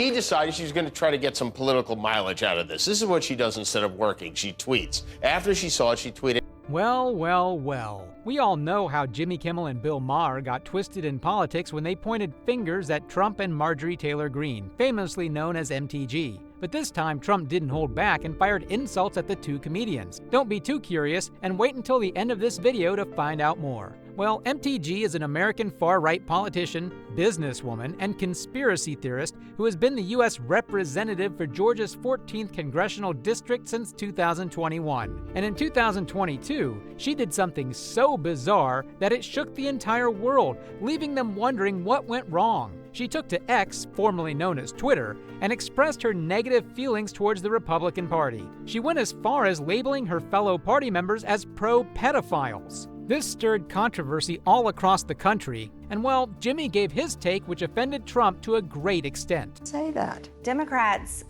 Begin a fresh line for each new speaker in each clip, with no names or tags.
He decided she's going to try to get some political mileage out of this. This is what she does instead of working. She tweets. After she saw it, she tweeted,
Well, well, well. We all know how Jimmy Kimmel and Bill Maher got twisted in politics when they pointed fingers at Trump and Marjorie Taylor Greene, famously known as MTG. But this time, Trump didn't hold back and fired insults at the two comedians. Don't be too curious and wait until the end of this video to find out more. Well, MTG is an American far-right politician, businesswoman, and conspiracy theorist who has been the U.S. representative for Georgia's 14th congressional district since 2021. And in 2022, she did something so bizarre that it shook the entire world, leaving them wondering what went wrong. She took to X, formerly known as Twitter, and expressed her negative feelings towards the Republican Party. She went as far as labeling her fellow party members as pro-pedophiles. This stirred controversy all across the country, and well, Jimmy gave his take, which offended Trump to a great extent.
Say that. Democrats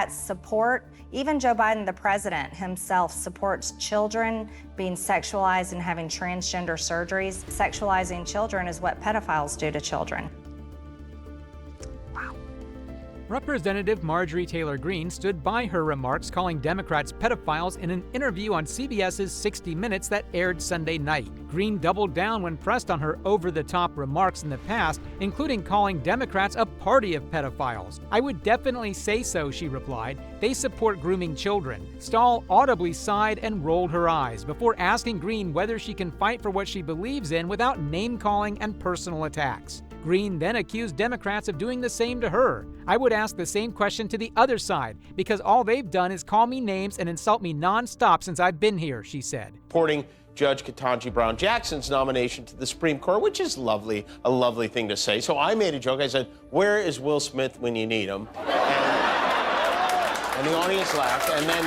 support, even Joe Biden, the president himself, supports children being sexualized and having transgender surgeries. Sexualizing children is what pedophiles do to children.
Representative Marjorie Taylor Greene stood by her remarks calling Democrats pedophiles in an interview on CBS's 60 Minutes that aired Sunday night. Greene doubled down when pressed on her over-the-top remarks in the past, including calling Democrats a party of pedophiles. "I would definitely say so," she replied. "They support grooming children." Stahl audibly sighed and rolled her eyes before asking Greene whether she can fight for what she believes in without name-calling and personal attacks. Greene then accused Democrats of doing the same to her. "I would ask the same question to the other side, because all they've done is call me names and insult me non-stop since I've been here," she said.
Supporting Judge Ketanji Brown Jackson's nomination to the Supreme Court, which is lovely, a lovely thing to say. So I made a joke. I said, "Where is Will Smith when you need him?" And the audience laughed, and then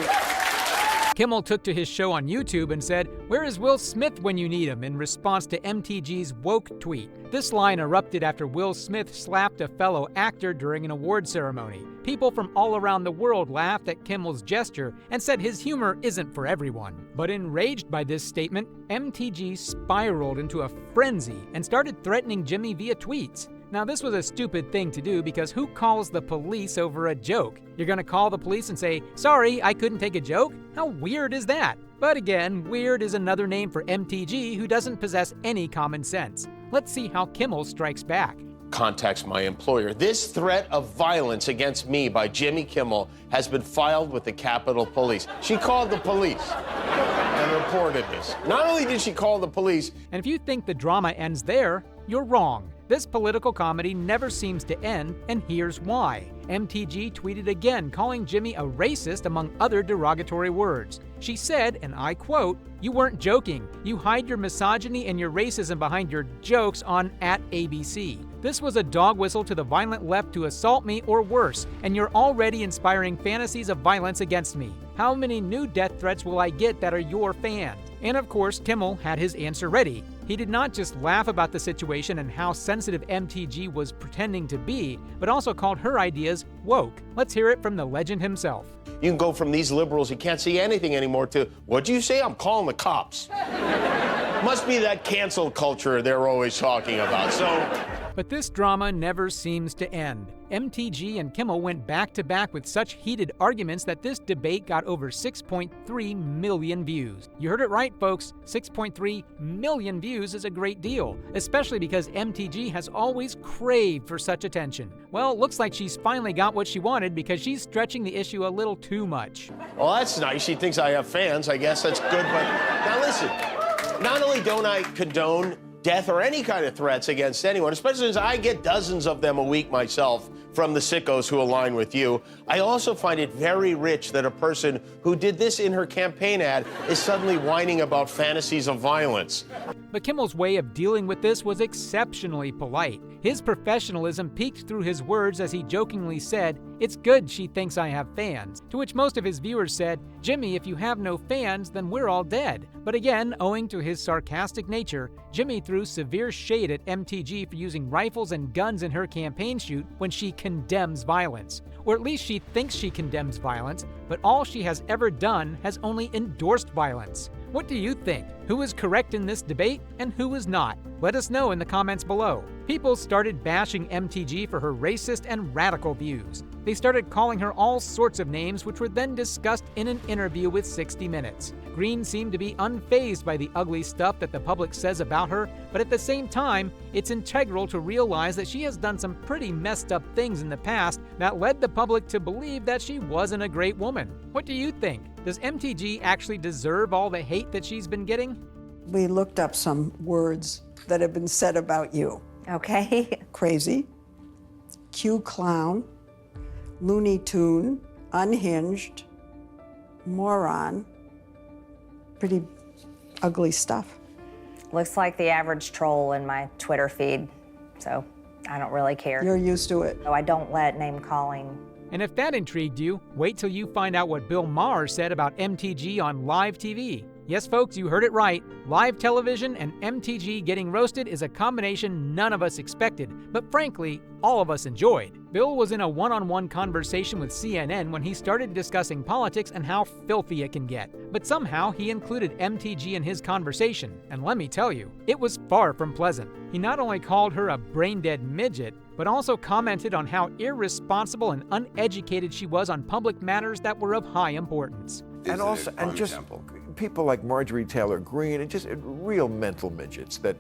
Kimmel took to his show on YouTube and said, "Where is Will Smith when you need him?" in response to MTG's woke tweet. This line erupted after Will Smith slapped a fellow actor during an award ceremony. People from all around the world laughed at Kimmel's gesture and said his humor isn't for everyone. But enraged by this statement, MTG spiraled into a frenzy and started threatening Jimmy via tweets. Now, this was a stupid thing to do because who calls the police over a joke? You're gonna call the police and say, "Sorry, I couldn't take a joke"? How weird is that? But again, weird is another name for MTG who doesn't possess any common sense. Let's see how Kimmel strikes back.
Contacts my employer. This threat of violence against me by Jimmy Kimmel has been filed with the Capitol Police. She called the police and reported this. Not only did she call the police,
and if you think the drama ends there, you're wrong. This political comedy never seems to end, and here's why. MTG tweeted again, calling Jimmy a racist among other derogatory words. She said, and I quote, "You weren't joking. You hide your misogyny and your racism behind your jokes on @ABC. This was a dog whistle to the violent left to assault me or worse, and you're already inspiring fantasies of violence against me. How many new death threats will I get that are your fan?" And of course, Kimmel had his answer ready. He did not just laugh about the situation and how sensitive MTG was pretending to be, but also called her ideas woke. Let's hear it from the legend himself.
You can go from these liberals who can't see anything anymore to, "What'd you say? I'm calling the cops." Must be that cancel culture they're always talking about.
But this drama never seems to end. MTG and Kimmel went back-to-back with such heated arguments that this debate got over 6.3 million views. You heard it right, folks. 6.3 million views is a great deal, especially because MTG has always craved for such attention. Well, looks like she's finally got what she wanted because she's stretching the issue a little too much.
Well, that's nice. She thinks I have fans. I guess that's good. But now listen, not only don't I condone death or any kind of threats against anyone, especially since I get dozens of them a week myself from the sickos who align with you, I also find it very rich that a person who did this in her campaign ad is suddenly whining about fantasies of violence.
But Kimmel's way of dealing with this was exceptionally polite. His professionalism peeked through his words as he jokingly said, "It's good she thinks I have fans," to which most of his viewers said, "Jimmy, if you have no fans, then we're all dead." But again, owing to his sarcastic nature, Jimmy threw severe shade at MTG for using rifles and guns in her campaign shoot when she condemns violence. Or at least she thinks she condemns violence, but all she has ever done has only endorsed violence. What do you think? Who is correct in this debate and who is not? Let us know in the comments below. People started bashing MTG for her racist and radical views. They started calling her all sorts of names, which were then discussed in an interview with 60 Minutes. Green seemed to be unfazed by the ugly stuff that the public says about her, but at the same time, it's integral to realize that she has done some pretty messed up things in the past that led the public to believe that she wasn't a great woman. What do you think? Does MTG actually deserve all the hate that she's been getting?
We looked up some words that have been said about you.
Okay.
Crazy, Q-clown, Looney Tune, unhinged, moron. Pretty ugly stuff.
Looks like the average troll in my Twitter feed, so I don't really care.
You're used to it.
So I don't let name calling.
And if that intrigued you, wait till you find out what Bill Maher said about MTG on live TV. Yes, folks, you heard it right. Live television and MTG getting roasted is a combination none of us expected, but frankly, all of us enjoyed. Bill was in a one-on-one conversation with CNN when he started discussing politics and how filthy it can get. But somehow he included MTG in his conversation, and let me tell you, it was far from pleasant. He not only called her a brain-dead midget, but also commented on how irresponsible and uneducated she was on public matters that were of high importance.
And also, and just people like Marjorie Taylor Greene, and just real mental midgets that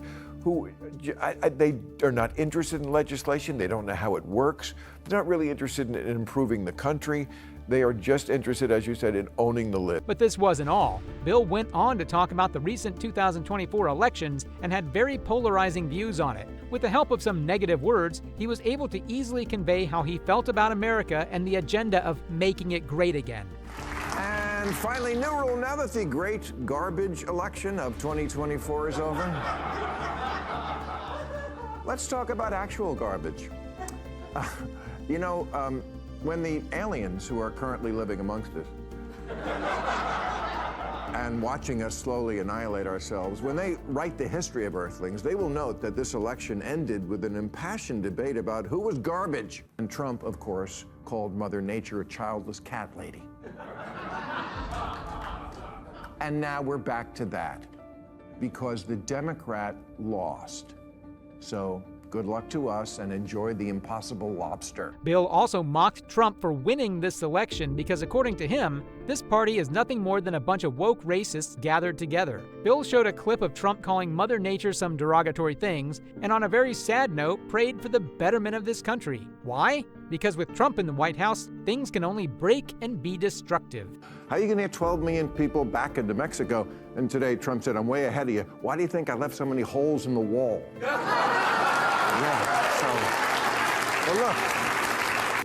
they are not interested in legislation. They don't know how it works. They're not really interested in improving the country. They are just interested, as you said, in owning the lid.
But this wasn't all. Bill went on to talk about the recent 2024 elections and had very polarizing views on it. With the help of some negative words, he was able to easily convey how he felt about America and the agenda of making it great again.
And finally, new rule now that the great garbage election of 2024 is over. Let's talk about actual garbage. When the aliens who are currently living amongst us and watching us slowly annihilate ourselves, when they write the history of Earthlings, they will note that this election ended with an impassioned debate about who was garbage. And Trump, of course, called Mother Nature a childless cat lady. And now we're back to that because the Democrat lost. So good luck to us and enjoy the impossible lobster.
Bill also mocked Trump for winning this election because, according to him, this party is nothing more than a bunch of woke racists gathered together. Bill showed a clip of Trump calling Mother Nature some derogatory things, and on a very sad note, prayed for the betterment of this country. Why? Because with Trump in the White House, things can only break and be destructive.
How are you going to get 12 million people back into Mexico? And today Trump said, I'm way ahead of you. Why do you think I left so many holes in the wall? Well, look.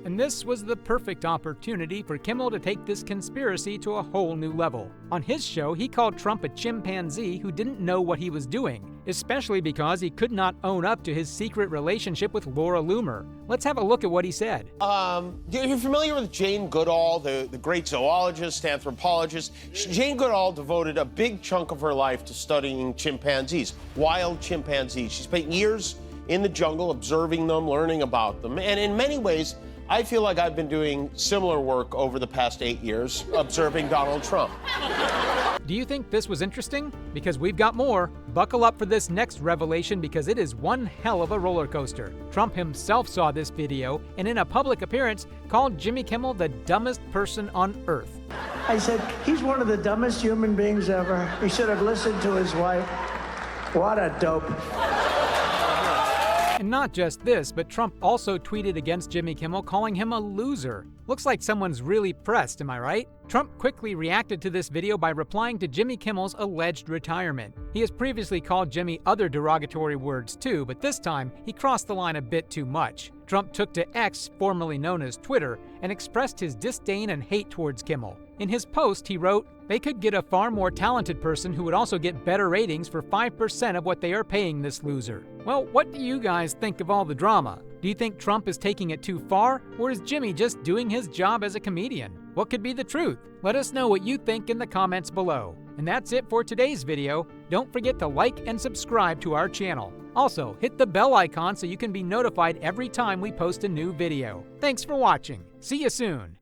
And this was the perfect opportunity for Kimmel to take this conspiracy to a whole new level. On his show, he called Trump a chimpanzee who didn't know what he was doing, especially because he could not own up to his secret relationship with Laura Loomer. Let's have a look at what he said.
You're familiar with Jane Goodall, the great zoologist, anthropologist? Jane Goodall devoted a big chunk of her life to studying chimpanzees, wild chimpanzees. She spent years in the jungle observing them, learning about them, and in many ways, I feel like I've been doing similar work over the past 8 years, observing Donald Trump.
Do you think this was interesting? Because we've got more. Buckle up for this next revelation because it is one hell of a roller coaster. Trump himself saw this video and in a public appearance called Jimmy Kimmel the dumbest person on earth.
I said, he's one of the dumbest human beings ever. He should have listened to his wife. What a dope.
And not just this, but Trump also tweeted against Jimmy Kimmel, calling him a loser. Looks like someone's really pressed, am I right? Trump quickly reacted to this video by replying to Jimmy Kimmel's alleged retirement. He has previously called Jimmy other derogatory words too, but this time he crossed the line a bit too much. Trump took to X, formerly known as Twitter, and expressed his disdain and hate towards Kimmel. In his post, he wrote, "They could get a far more talented person who would also get better ratings for 5% of what they are paying this loser." Well, what do you guys think of all the drama? Do you think Trump is taking it too far, or is Jimmy just doing his job as a comedian? What could be the truth? Let us know what you think in the comments below. And that's it for today's video. Don't forget to like and subscribe to our channel. Also, hit the bell icon so you can be notified every time we post a new video. Thanks for watching. See you soon.